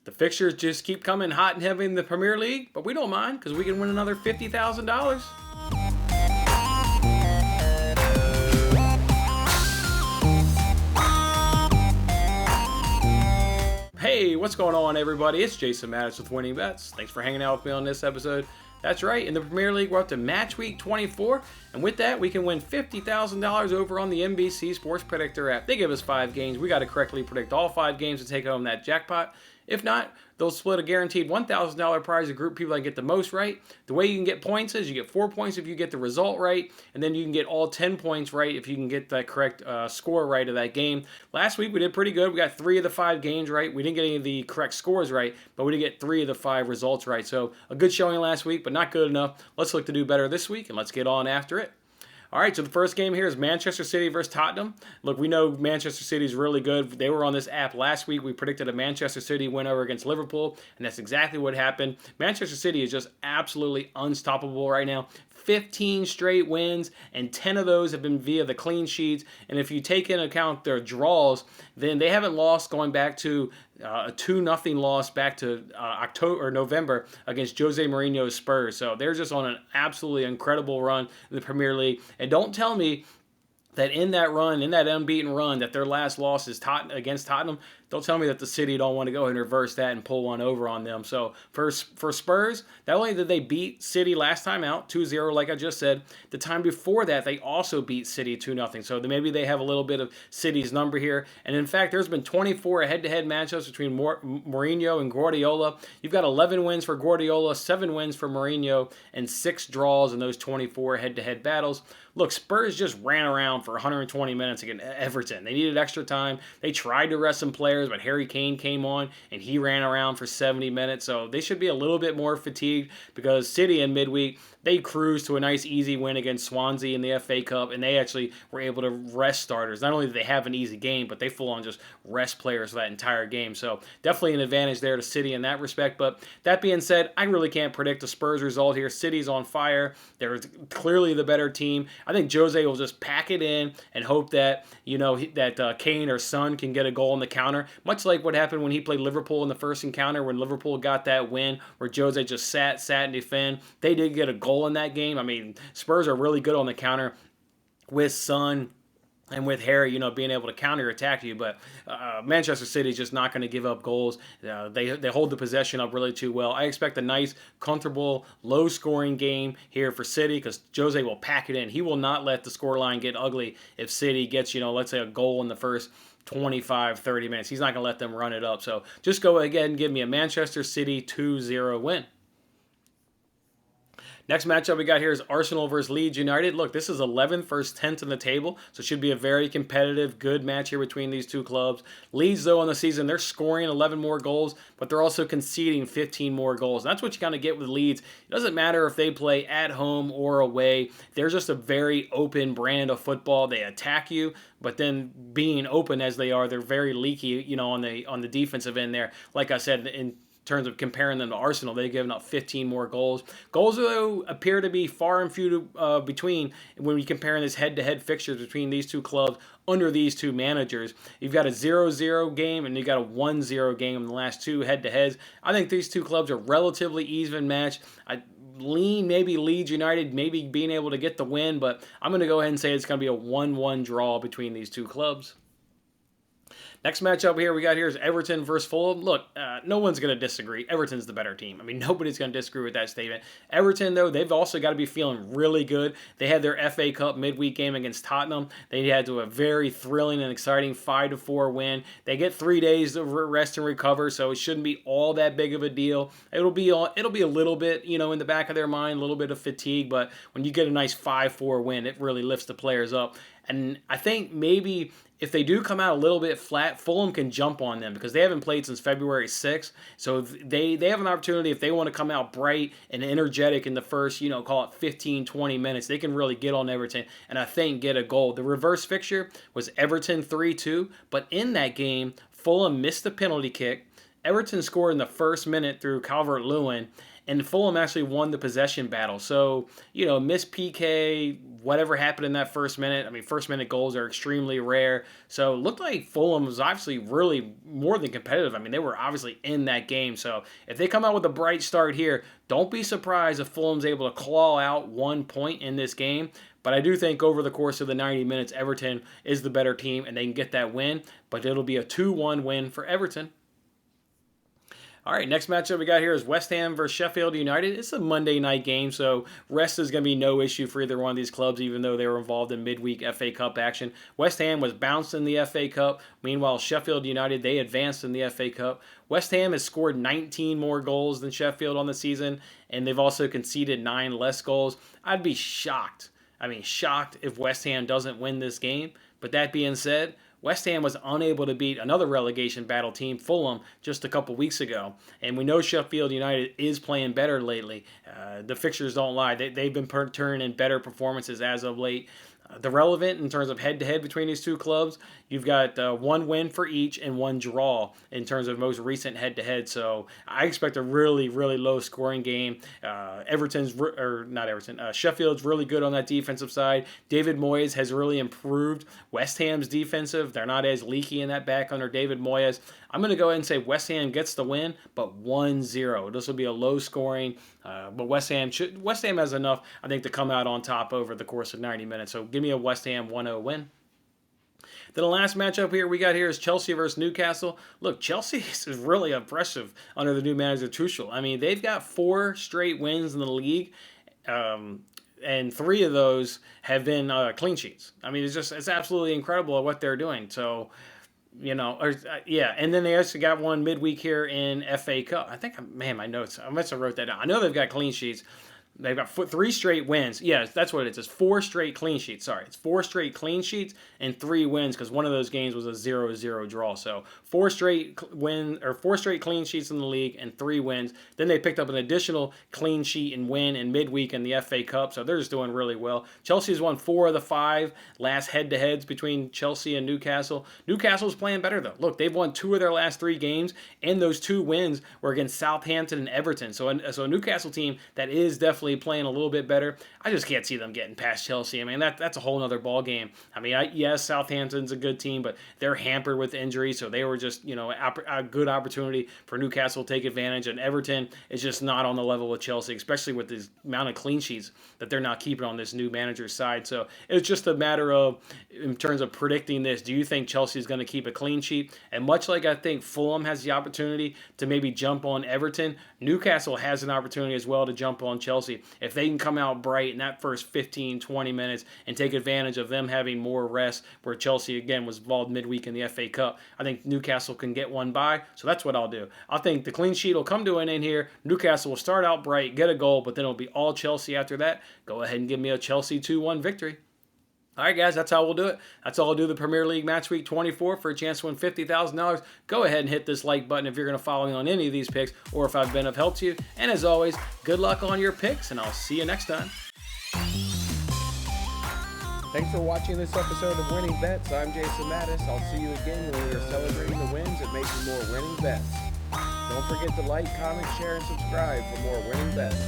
The fixtures just keep coming hot and heavy in the Premier League, but we don't mind because we can win another $50,000. Hey, what's going on, everybody? It's Jason Mattis with Winning Bets. Thanks for hanging out with me on this episode. That's right, in the Premier League, we're up to Matchweek 24, and with that, we can win $50,000 over on the NBC Sports Predictor app. They give us 5 games. We got to correctly predict all 5 games to take home that jackpot. If not, they'll split a guaranteed $1,000 prize to group people that get the most right. The way you can get points is you get 4 points if you get the result right, and then you can get all 10 points right if you can get the correct score right of that game. Last week we did pretty good. We got 3 of the 5 games right. We didn't get any of the correct scores right, but we did get 3 of the 5 results right. So a good showing last week, but not good enough. Let's look to do better this week, and let's get on after it. All right, so the first game here is Manchester City versus Tottenham. Look, we know Manchester City is really good. They were on this app last week. We predicted a Manchester City win over against Liverpool, and that's exactly what happened. Manchester City is just absolutely unstoppable right now. 15 straight wins, and 10 of those have been via the clean sheets. And if you take into account their draws, then they haven't lost going back to a 2-0 loss back to October or November against Jose Mourinho's Spurs. So they're just on an absolutely incredible run in the Premier League. And don't tell me that in that run, in that unbeaten run, that their last loss is against Tottenham. Don't tell me that the City don't want to go ahead and reverse that and pull one over on them. So for Spurs, not only did they beat City last time out, 2-0 like I just said, the time before that they also beat City 2-0. So maybe they have a little bit of City's number here. And in fact, there's been 24 head-to-head matchups between Mourinho and Guardiola. You've got 11 wins for Guardiola, 7 wins for Mourinho, and 6 draws in those 24 head-to-head battles. Look, Spurs just ran around for 120 minutes against Everton. They needed extra time. They tried to rest some players, but Harry Kane came on and he ran around for 70 minutes. So they should be a little bit more fatigued because City in midweek, they cruised to a nice easy win against Swansea in the FA Cup, and they actually were able to rest starters. Not only did they have an easy game, but they full on just rest players for that entire game. So definitely an advantage there to City in that respect. But that being said, I really can't predict the Spurs result here. City's on fire. They're clearly the better team. I think Jose will just pack it in and hope that, Kane or Son can get a goal on the counter. Much like what happened when he played Liverpool in the first encounter when Liverpool got that win where Jose just sat and defend. They did get a goal in that game. I mean, Spurs are really good on the counter with Son and with Harry, being able to counterattack you. But Manchester City is just not going to give up goals. They hold the possession up really too well. I expect a nice, comfortable, low-scoring game here for City because Jose will pack it in. He will not let the scoreline get ugly if City gets, let's say a goal in the first 25, 30 minutes. He's not going to let them run it up. So just go ahead and give me a Manchester City 2-0 win. Next matchup we got here is Arsenal versus Leeds United. Look, this is 11th versus 10th in the table, so it should be a very competitive, good match here between these two clubs. Leeds, though, on the season, they're scoring 11 more goals, but they're also conceding 15 more goals. And that's what you kind of get with Leeds. It doesn't matter if they play at home or away. They're just a very open brand of football. They attack you, but then being open as they are, they're very leaky, on the defensive end there. Like I said, in terms of comparing them to Arsenal, they've given up 15 more goals. Goals, though, appear to be far and few between when we compare this head-to-head fixtures between these two clubs under these two managers. You've got a 0-0 game and you've got a 1-0 game in the last 2 head-to-heads. I think these two clubs are relatively even match. I lean maybe Leeds United maybe being able to get the win, but I'm going to go ahead and say it's going to be a 1-1 draw between these two clubs. Next matchup here we got here is Everton versus Fulham. Look, no one's going to disagree. Everton's the better team. I mean, nobody's going to disagree with that statement. Everton, though, they've also got to be feeling really good. They had their FA Cup midweek game against Tottenham. They had a very thrilling and exciting 5-4 win. They get 3 days to rest and recover, so it shouldn't be all that big of a deal. It'll be a little bit, in the back of their mind, a little bit of fatigue, but when you get a nice 5-4 win, it really lifts the players up. And I think maybe if they do come out a little bit flat, Fulham can jump on them because they haven't played since February 6th. So they have an opportunity if they want to come out bright and energetic in the first, call it 15, 20 minutes. They can really get on Everton and I think get a goal. The reverse fixture was Everton 3-2, but in that game, Fulham missed the penalty kick. Everton scored in the first minute through Calvert-Lewin. and Fulham actually won the possession battle. So, missed PK, whatever happened in that first minute. I mean, first minute goals are extremely rare. So it looked like Fulham was obviously really more than competitive. I mean, they were obviously in that game. So if they come out with a bright start here, don't be surprised if Fulham's able to claw out 1 point in this game. But I do think over the course of the 90 minutes, Everton is the better team and they can get that win. But it'll be a 2-1 win for Everton. All right, next matchup we got here is West Ham versus Sheffield United. It's a Monday night game, so rest is going to be no issue for either one of these clubs, even though they were involved in midweek FA Cup action. West Ham was bounced in the FA Cup. Meanwhile, Sheffield United, they advanced in the FA Cup. West Ham has scored 19 more goals than Sheffield on the season, and they've also conceded 9 less goals. I'd be shocked. Shocked if West Ham doesn't win this game. But that being said, West Ham was unable to beat another relegation battle team, Fulham, just a couple weeks ago. And we know Sheffield United is playing better lately. The fixtures don't lie. They've been turning in better performances as of late. The relevant in terms of head-to-head between these two clubs, you've got 1 win for each and 1 draw in terms of most recent head-to-head. So I expect a really, really low-scoring game. Sheffield's really good on that defensive side. David Moyes has really improved West Ham's defensive. They're not as leaky in that back under David Moyes. I'm going to go ahead and say West Ham gets the win, but 1-0. This will be a low-scoring, but West Ham has enough, I think, to come out on top over the course of 90 minutes. So give me a West Ham 1-0 win. Then the last matchup we got here is Chelsea versus Newcastle. Look, Chelsea is really impressive under the new manager Tuchel. I mean, they've got 4 straight wins in the league, and 3 of those have been clean sheets. I mean, it's absolutely incredible at what they're doing. So, and then they actually got one midweek here in FA Cup. I think, my notes, I must have wrote that down. I know they've got clean sheets. They've got 3 straight wins. Yes, that's what it is. It's 4 straight clean sheets. Sorry, it's 4 straight clean sheets and 3 wins because one of those games was a 0-0 draw. So 4 straight clean sheets in the league and 3 wins. Then they picked up an additional clean sheet and win in midweek in the FA Cup. So they're just doing really well. Chelsea's won 4 of the 5 last head-to-heads between Chelsea and Newcastle. Newcastle's playing better though. Look, they've won 2 of their last 3 games, and those 2 wins were against Southampton and Everton. So a Newcastle team that is definitely playing a little bit better. I just can't see them getting past Chelsea. I mean, that's a whole other ball game. I mean, yes, Southampton's a good team, but they're hampered with injury, so they were just, a good opportunity for Newcastle to take advantage, and Everton is just not on the level with Chelsea, especially with the amount of clean sheets that they're not keeping on this new manager's side. So it's just a matter of, in terms of predicting this, do you think Chelsea is going to keep a clean sheet? And much like I think Fulham has the opportunity to maybe jump on Everton, Newcastle has an opportunity as well to jump on Chelsea. If they can come out bright in that first 15, 20 minutes and take advantage of them having more rest, where Chelsea, again, was involved midweek in the FA Cup, I think Newcastle can get one by. So that's what I'll do. I think the clean sheet will come to an end here. Newcastle will start out bright, get a goal, but then it'll be all Chelsea after that. Go ahead and give me a Chelsea 2-1 victory. All right, guys, that's how we'll do it. That's all I'll do the Premier League Match Week 24 for a chance to win $50,000. Go ahead and hit this like button if you're going to follow me on any of these picks or if I've been of help to you. And as always, good luck on your picks, and I'll see you next time. Thanks for watching this episode of Winning Bets. I'm Jason Mattis. I'll see you again when we are celebrating the wins and making more winning bets. Don't forget to like, comment, share, and subscribe for more winning bets.